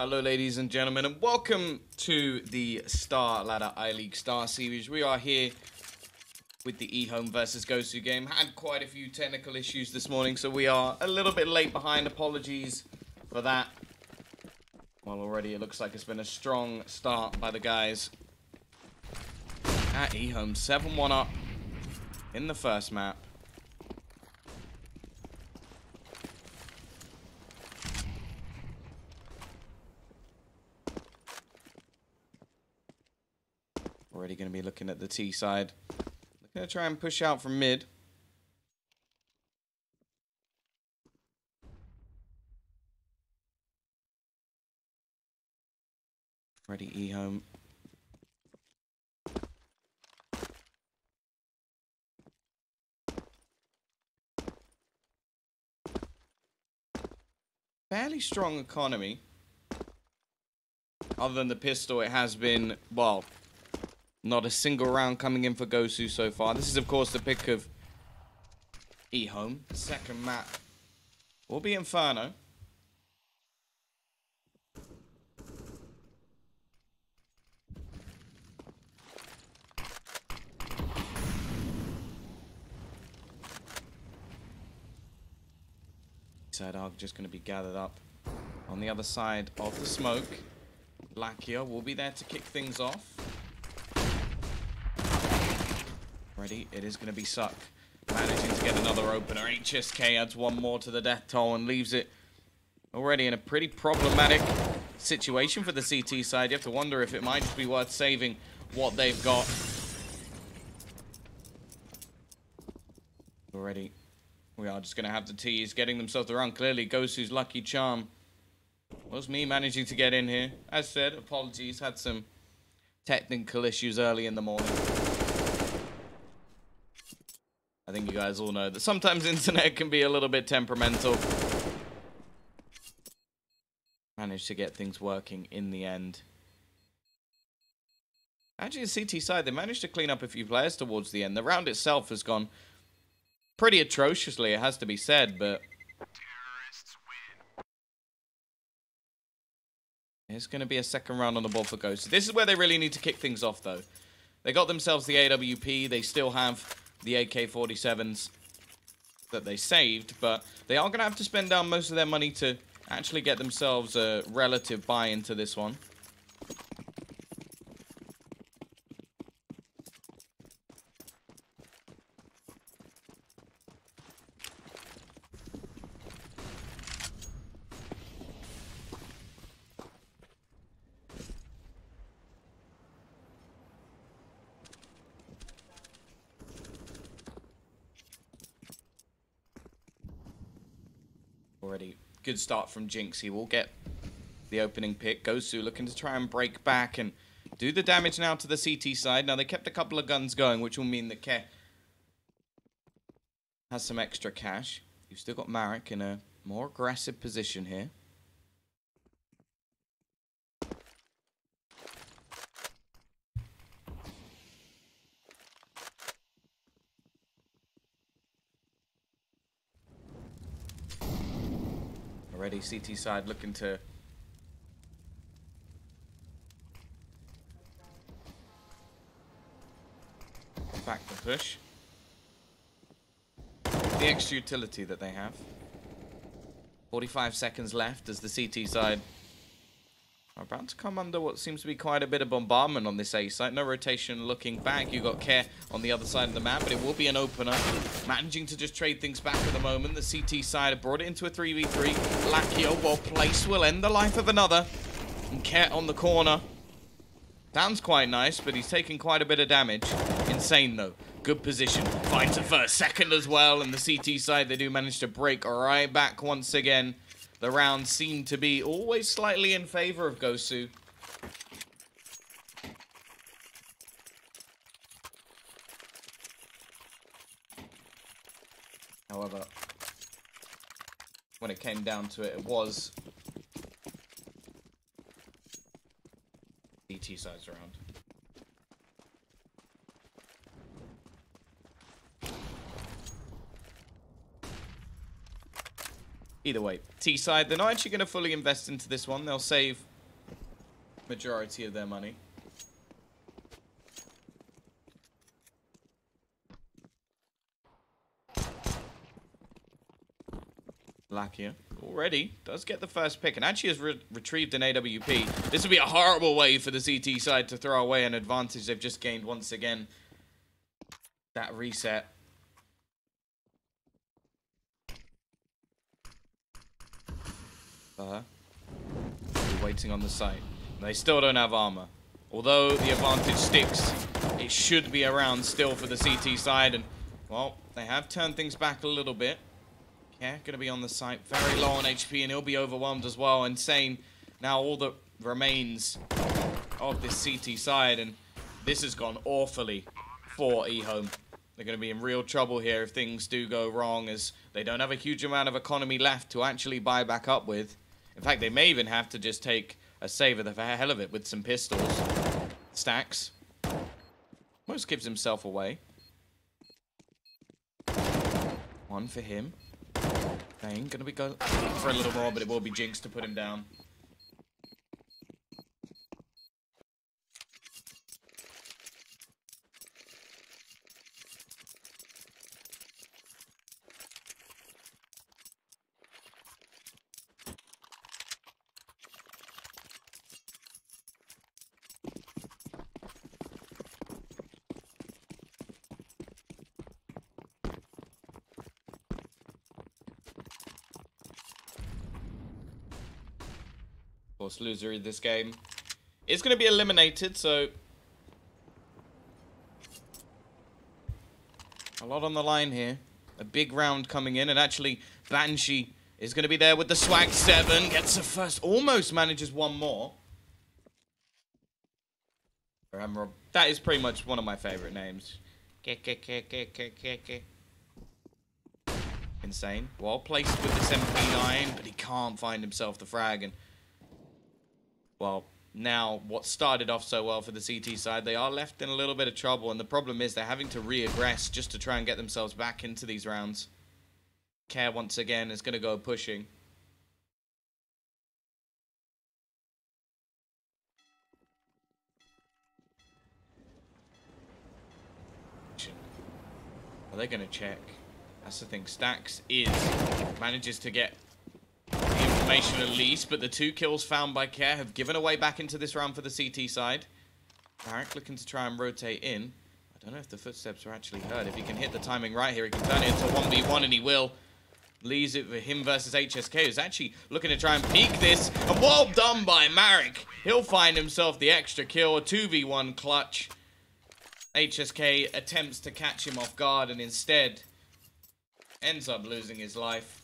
Hello ladies and gentlemen, and welcome to the Star Ladder I-League Star Series. We are here with the EHOME versus GOSU game. Had quite a few technical issues this morning, so we are a little bit late behind. Apologies for that. Well, already it looks like it's been a strong start by the guys at EHOME. 7-1 up in the first map. Already going to be looking at the T side. Looking to try and push out from mid. Ready EHOME. Fairly strong economy. Other than the pistol, it has been, well, not a single round coming in for GOSU so far. This is, of course, the pick of EHOME. The second map will be Inferno. Side are just going to be gathered up on the other side of the smoke. Lakia will be there to kick things off. Ready, it is going to be Suck. Managing to get another opener. HSK adds one more to the death toll and leaves it already in a pretty problematic situation for the CT side. You have to wonder if it might just be worth saving what they've got. Already, we are just going to have the T's getting themselves around. Clearly, GOSU's lucky charm was me managing to get in here. As said, apologies, had some technical issues early in the morning. I think you guys all know that sometimes internet can be a little bit temperamental. Managed to get things working in the end. Actually, the CT side, they managed to clean up a few players towards the end. The round itself has gone pretty atrociously, it has to be said, but it's going to be a second round on the board for GOSU. This is where they really need to kick things off, though. They got themselves the AWP. They still have the AK-47s that they saved, but they are going to have to spend down most of their money to actually get themselves a relative buy into this one. Already good start from Jinx. He will get the opening pick. GOSU looking to try and break back and do the damage now to the CT side. Now they kept a couple of guns going, which will mean that Ke has some extra cash. You've still got Marek in a more aggressive position here. Already CT side looking to back the push. The extra utility that they have. 45 seconds left as the CT side are about to come under what seems to be quite a bit of bombardment on this A site. No rotation looking back. You got Ke on the other side of the map, but it will be an opener. Managing to just trade things back at the moment. The CT side have brought it into a 3v3. Lakia, well placed, will end the life of another. And Ke on the corner. Sounds quite nice, but he's taking quite a bit of damage. Insane, though. Good position. Finds it first, second as well. And the CT side, they do manage to break right back once again. The rounds seem to be always slightly in favor of GOSU. However, when it came down to it, it was CT side's round. Either way, T-side, they're not actually going to fully invest into this one. They'll save majority of their money. Lakia already does get the first pick and actually has retrieved an AWP. This would be a horrible way for the CT side to throw away an advantage they've just gained once again. That reset. Waiting on the site. They still don't have armor. Although the advantage sticks, it should be around still for the CT side. And, well, they have turned things back a little bit. Yeah, going to be on the site. Very low on HP, and he'll be overwhelmed as well. Insane. Now all that remains of this CT side, and this has gone awfully for EHOME. They're going to be in real trouble here if things do go wrong, as they don't have a huge amount of economy left to actually buy back up with. In fact, they may even have to just take a save of the hell of it with some pistols. Stacks. Almost gives himself away. One for him. Bane gonna be going for a little more, but it will be Jinx to put him down. Of course, loser in this game is going to be eliminated, so a lot on the line here. A big round coming in, and actually Banshee is going to be there with the swag 7, gets the first, almost manages one more. That is pretty much one of my favorite names. Insane. Well placed with this MP9, but he can't find himself the frag, and well, now what started off so well for the CT side, they are left in a little bit of trouble, and the problem is they're having to re-aggress just to try and get themselves back into these rounds. Care once again is going to go pushing. Are they going to check? That's the thing. Stacks manages to get the information at least, but the 2 kills found by Care have given away back into this round for the CT side. Barrick looking to try and rotate in. I don't know if the footsteps are actually heard. If he can hit the timing right here, he can turn it into a 1v1, and he will. Leaves it for him versus HSK, who's actually looking to try and peek this. And well done by Marek. He'll find himself the extra kill, a 2v1 clutch. HSK attempts to catch him off guard and instead ends up losing his life.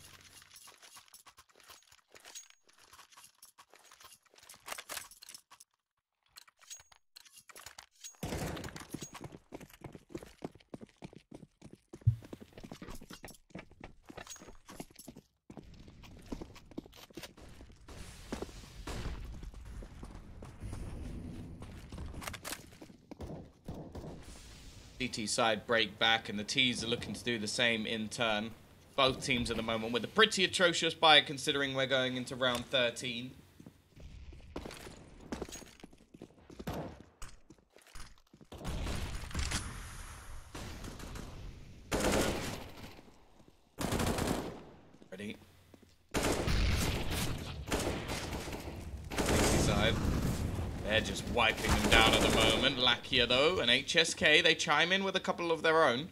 CT side break back, and the T's are looking to do the same in turn. Both teams at the moment with a pretty atrocious buy, considering we're going into round 13. Ready. CT side. They're just wiping them down at the moment. Lakia, though, and HSK, they chime in with a couple of their own.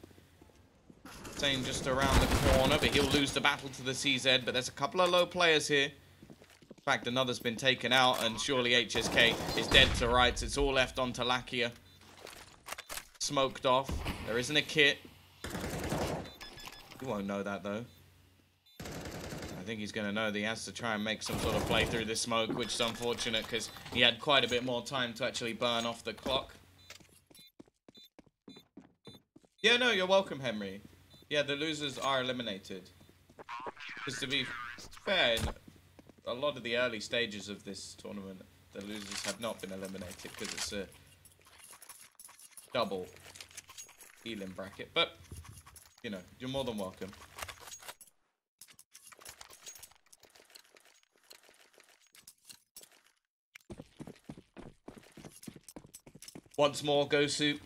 Same just around the corner, but he'll lose the battle to the CZ. But there's a couple of low players here. In fact, another's been taken out, and surely HSK is dead to rights. It's all left onto Lakia. Smoked off. There isn't a kit. You won't know that, though. I think he's going to know that he has to try and make some sort of play through this smoke, which is unfortunate because he had quite a bit more time to actually burn off the clock. Yeah, no, you're welcome, Henry. Yeah, the losers are eliminated. Because to be fair, in a lot of the early stages of this tournament, the losers have not been eliminated because it's a double healing bracket. But, you know, you're more than welcome. Once more, GOSU.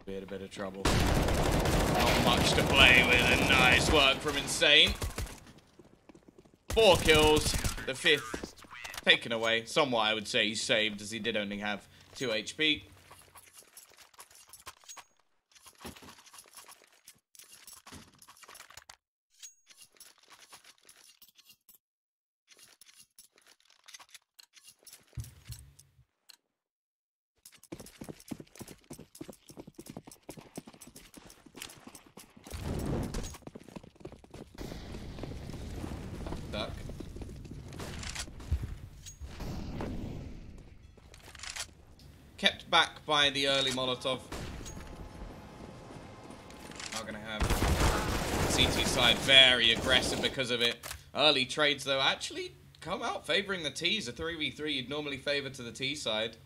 Be in a bit of trouble. Not much to play with, and nice work from Insane. 4 kills, the 5th taken away. Somewhat, I would say, he's saved, as he did only have 2 HP. Duck. Kept back by the early Molotov. Now gonna have CT side very aggressive because of it. Early trades though actually come out favoring the T's. A 3v3 you'd normally favor to the T side.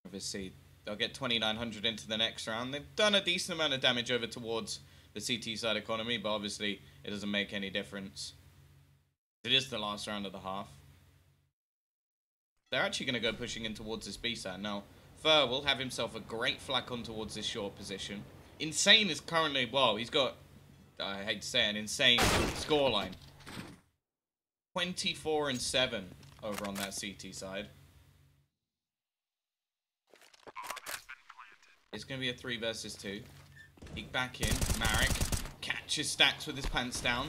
Obviously, they'll get 2,900 into the next round. They've done a decent amount of damage over towards the CT side economy, but obviously it doesn't make any difference. It is the last round of the half. They're actually going to go pushing in towards this B side. Now, Fur will have himself a great flak on towards this short position. Insane is currently, well, he's got, I hate to say it, an insane scoreline. 24-7 over on that CT side. It's going to be a 3 versus 2. Peek back in. Marek catches Stacks with his pants down.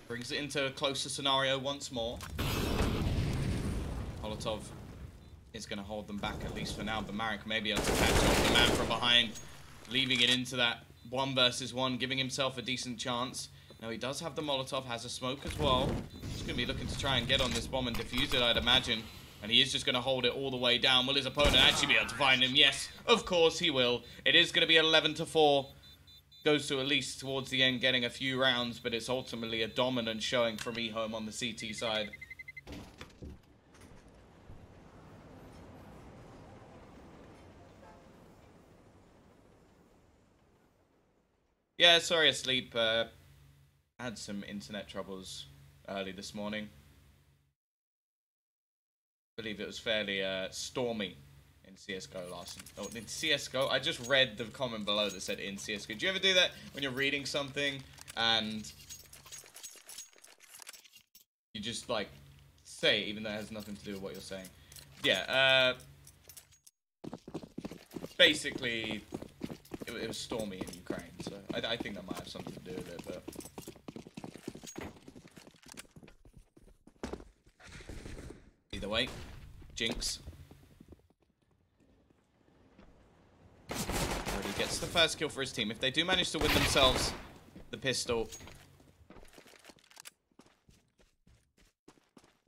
Brings it into a closer scenario once more. Molotov is going to hold them back at least for now, but Marek may be able to catch up the man from behind, leaving it into that 1 versus 1, giving himself a decent chance. Now he does have the Molotov, has a smoke as well. He's going to be looking to try and get on this bomb and defuse it, I'd imagine. And he is just going to hold it all the way down. Will his opponent actually be able to find him? Yes, of course he will. It is going to be 11-4. Goes to at least towards the end getting a few rounds, but it's ultimately a dominant showing from EHOME on the CT side. Yeah, sorry, asleep. I had some internet troubles early this morning. I believe it was fairly stormy in CSGO last. Oh, in CSGO? I just read the comment below that said in CSGO. Do you ever do that when you're reading something and you just like say it even though it has nothing to do with what you're saying? Yeah, basically it was stormy in Ukraine, so I think that might have something to do with it, but either way, Jinx already gets the first kill for his team. If they do manage to win themselves the pistol,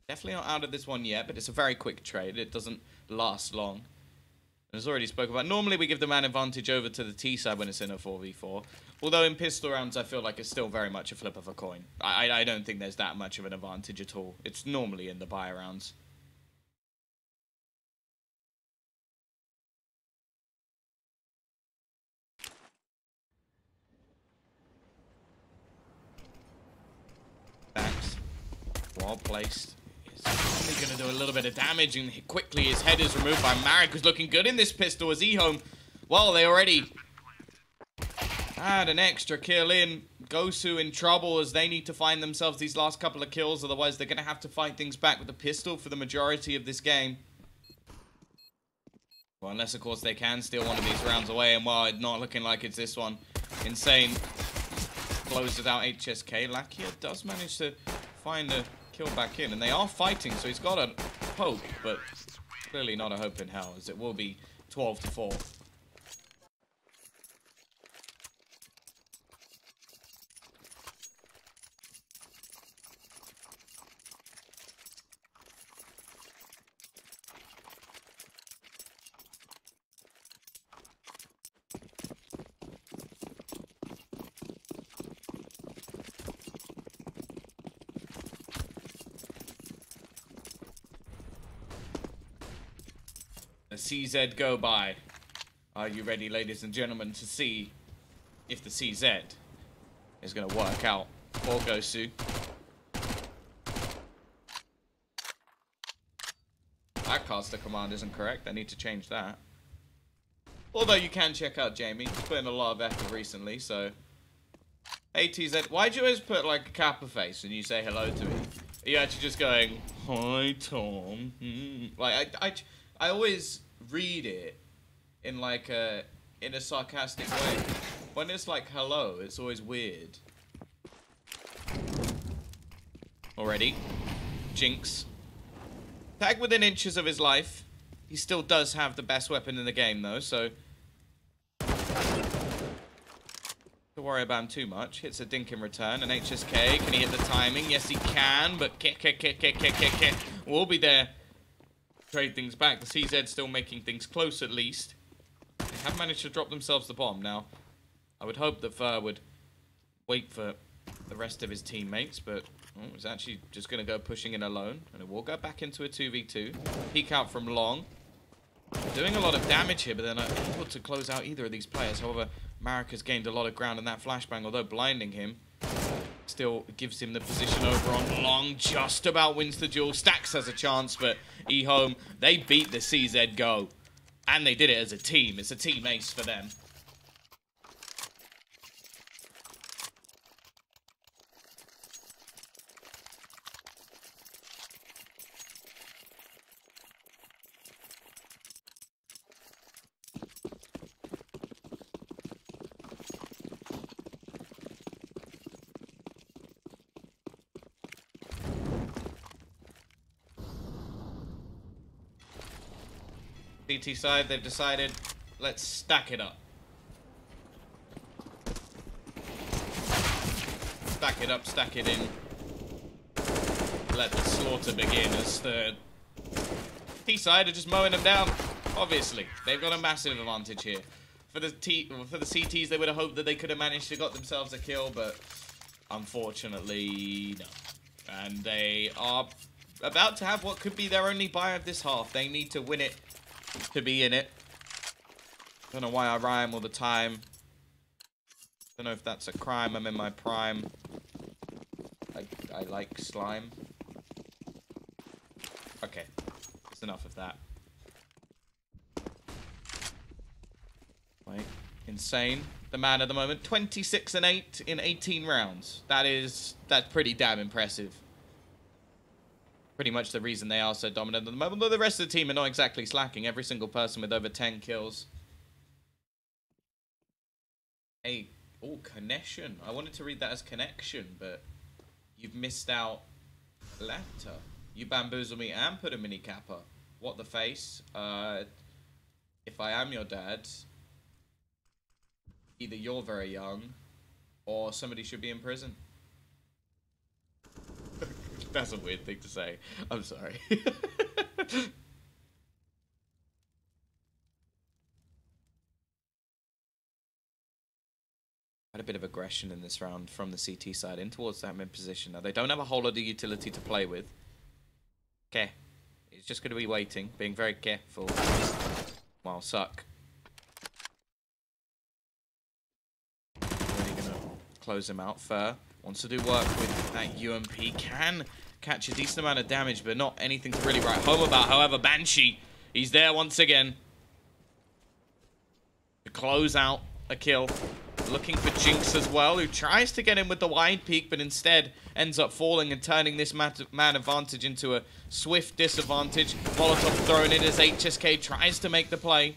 definitely not out of this one yet, but it's a very quick trade. It doesn't last long. As already spoke about, normally we give the man advantage over to the T side when it's in a 4v4. Although in pistol rounds, I feel like it's still very much a flip of a coin. I don't think there's that much of an advantage at all. It's normally in the buy rounds. Backs. Well placed. He's only going to do a little bit of damage, and quickly his head is removed by Marek, who's looking good in this pistol as EHOME. Well, they already had an extra kill in. GOSU in trouble as they need to find themselves these last couple of kills, otherwise they're going to have to fight things back with the pistol for the majority of this game. Well, unless, of course, they can steal one of these rounds away, and well, it's not looking like it's this one. Insane closes out HSK. Lakia does manage to find a kill back in, and they are fighting, so he's got a hope, but clearly not a hope in hell, as it will be 12-4. CZ go by. Are you ready, ladies and gentlemen, to see if the CZ is going to work out for GOSU? That caster command isn't correct. I need to change that. Although you can check out Jamie. He's put in a lot of effort recently, so... Hey, TZ, why'd you always put, like, a Kappa face when you say hello to me? Are you actually just going, hi, Tom? Like, I always read it in, like, in a sarcastic way. When it's like, hello, it's always weird. Already. Jinx. Tag within inches of his life. He still does have the best weapon in the game, though, so... Don't worry about him too much. Hits a dink in return. An HSK. Can he hit the timing? Yes, he can, but we'll be there. Trade things back. The CZ still making things close, at least. They have managed to drop themselves the bomb. Now, I would hope that Fur would wait for the rest of his teammates, but he's actually just going to go pushing in alone. And it will go back into a 2v2. Peek out from long. Doing a lot of damage here, but they're not able to close out either of these players. However, Marek has gained a lot of ground in that flashbang, although blinding him still gives him the position over on long. Just about wins the duel. Stax has a chance, but EHOME, they beat the CZ Go. And they did it as a team. It's a team ace for them. CT side, they've decided, let's stack it up. Stack it up, stack it in. Let the slaughter begin as third. T side are just mowing them down. Obviously, they've got a massive advantage here. For the CTs, they would have hoped that they could have managed to got themselves a kill, but unfortunately, no. And they are about to have what could be their only buy of this half. They need to win it to be in it. Don't know why I rhyme all the time. Don't know if that's a crime. I'm in my prime. I like slime. Okay. That's enough of that. Wait. Insane. The man at the moment. 26 and 8 in 18 rounds. That's pretty damn impressive. Pretty much the reason they are so dominant at the moment. Though the rest of the team are not exactly slacking. Every single person with over 10 kills. Hey, oh, connection. I wanted to read that as connection, but you've missed out letter. You bamboozle me and put a mini kappa. What the face? If I am your dad, either you're very young or somebody should be in prison. That's a weird thing to say. I'm sorry. Had a bit of aggression in this round from the CT side in towards that mid position. Now, they don't have a whole lot of utility to play with. Okay. He's just going to be waiting, being very careful. Well, suck. Really going to close him out. Fur wants to do work with that UMP. Can catch a decent amount of damage, but not anything to really write home about. However, Banshee, he's there once again to close out a kill. Looking for Jinx as well, who tries to get in with the wide peak, but instead ends up falling and turning this man advantage into a swift disadvantage. Molotov thrown in as HSK tries to make the play.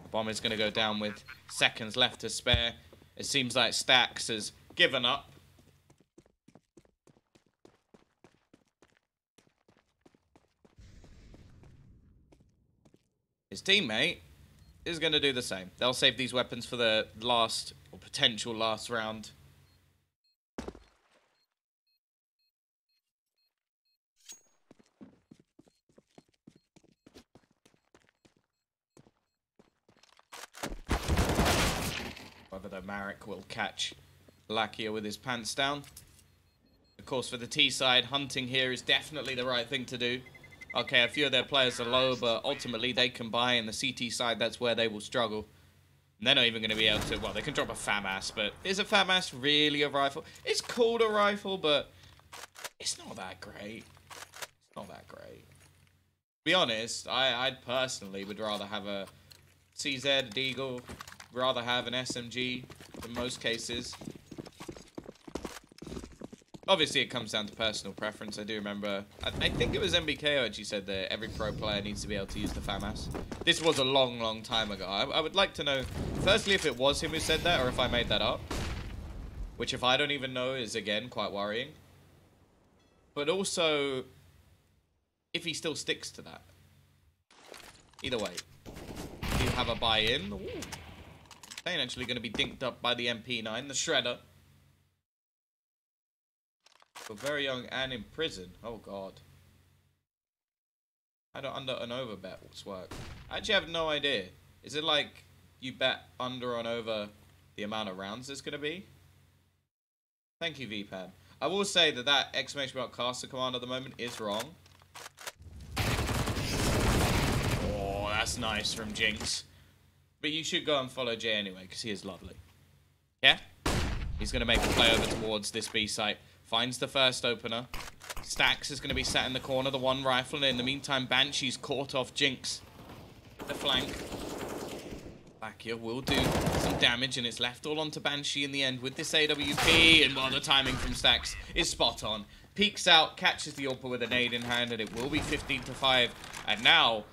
Bomb is going to go down with seconds left to spare. It seems like Stax has given up. His teammate is going to do the same. They'll save these weapons for the last, or potential last round. Whether the Marek will catch Lakia with his pants down. The course, for the T side, hunting here is definitely the right thing to do. Okay, a few of their players are low, but ultimately they can buy, and the CT side, that's where they will struggle. And they're not even going to be able to, well, they can drop a FAMAS, but is a FAMAS really a rifle? It's called a rifle, but it's not that great. It's not that great. To be honest, I personally would rather have a CZ, a Deagle, rather have an SMG in most cases. Obviously, it comes down to personal preference. I do remember, I think it was MBK who actually said that every pro player needs to be able to use the FAMAS. This was a long, long time ago. I would like to know, firstly, if it was him who said that, or if I made that up. Which, if I don't even know, is, again, quite worrying. But also, if he still sticks to that. Either way. Do you have a buy-in? They ain't actually going to be dinked up by the MP9, the Shredder. But very young and in prison. Oh, God. I don't under and over bet what's work. I actually have no idea. Is it like you bet under and over the amount of rounds there's going to be? Thank you, VPAD. I will say that that exclamation mark caster command at the moment is wrong. Oh, that's nice from Jinx. But you should go and follow Jay anyway, because he is lovely. Yeah? He's going to make a play over towards this B site. Finds the first opener. Stax is going to be sat in the corner, the one rifle, and in the meantime, Banshee's caught off Jinx. The flank. Back here will do some damage, and it's left all onto Banshee in the end with this AWP, and while the timing from Stax is spot on. Peeks out, catches the AWP with a nade in hand, and it will be 15-5. And now,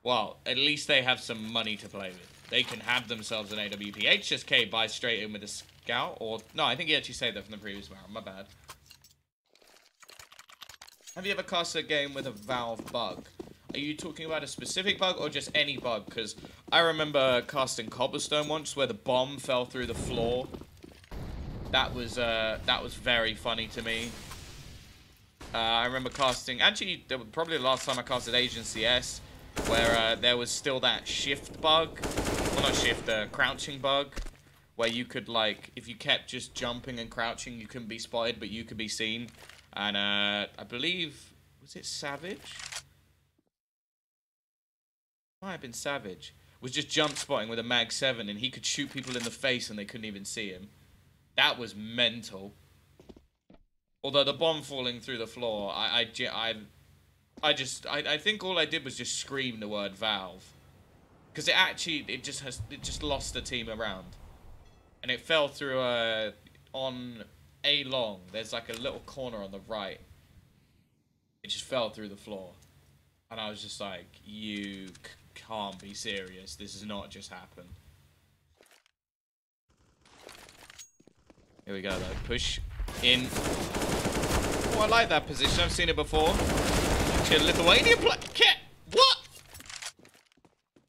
well, at least they have some money to play with. They can have themselves an AWP. HSK buys straight in with a scout, or... No, I think he actually saved that from the previous round. My bad. Have you ever cast a game with a Valve bug? Are you talking about a specific bug or just any bug? Because I remember casting Cobblestone once where the bomb fell through the floor. That was very funny to me. I remember casting... Actually, probably the last time I casted Asian CS, where there was still that shift bug. Well, not shift, crouching bug. Where you could, like, if you kept just jumping and crouching, you couldn't be spotted, but you could be seen. And I believe... Was it Savage? Might have been Savage. Was just jump spotting with a Mag 7, and he could shoot people in the face and they couldn't even see him. That was mental. Although the bomb falling through the floor, I think all I did was just scream the word Valve, because it just lost the team around, and it fell through on A long. There's like a little corner on the right. It just fell through the floor, and I was just like, you can't be serious. This has not just happened. Here we go though. Push in. Oh, I like that position. I've seen it before. Actually, a Lithuanian play. What?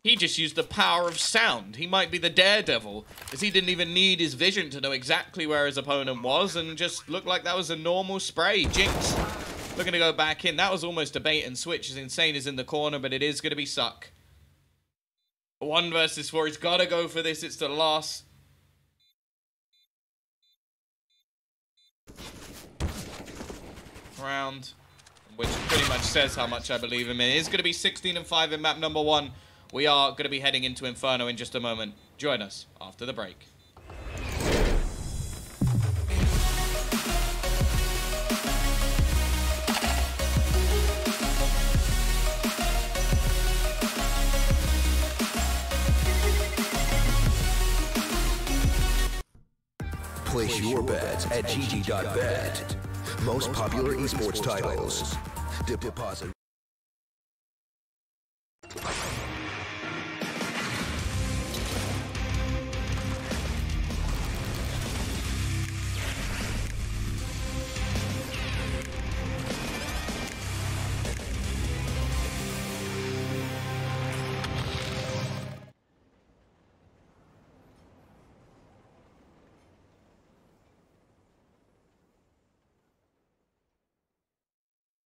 He just used the power of sound. He might be the daredevil, as he didn't even need his vision to know exactly where his opponent was, and just looked like that was a normal spray. Jinx looking to go back in. That was almost a bait and switch, as Insane is in the corner, but it is going to be Suck. 1 versus 4. He's got to go for this. It's the last round, which pretty much says how much I believe him in. It is going to be 16-5 in map number 1. We are going to be heading into Inferno in just a moment. Join us after the break. Place your bets at GG.bet. Most popular esports titles. Deposit.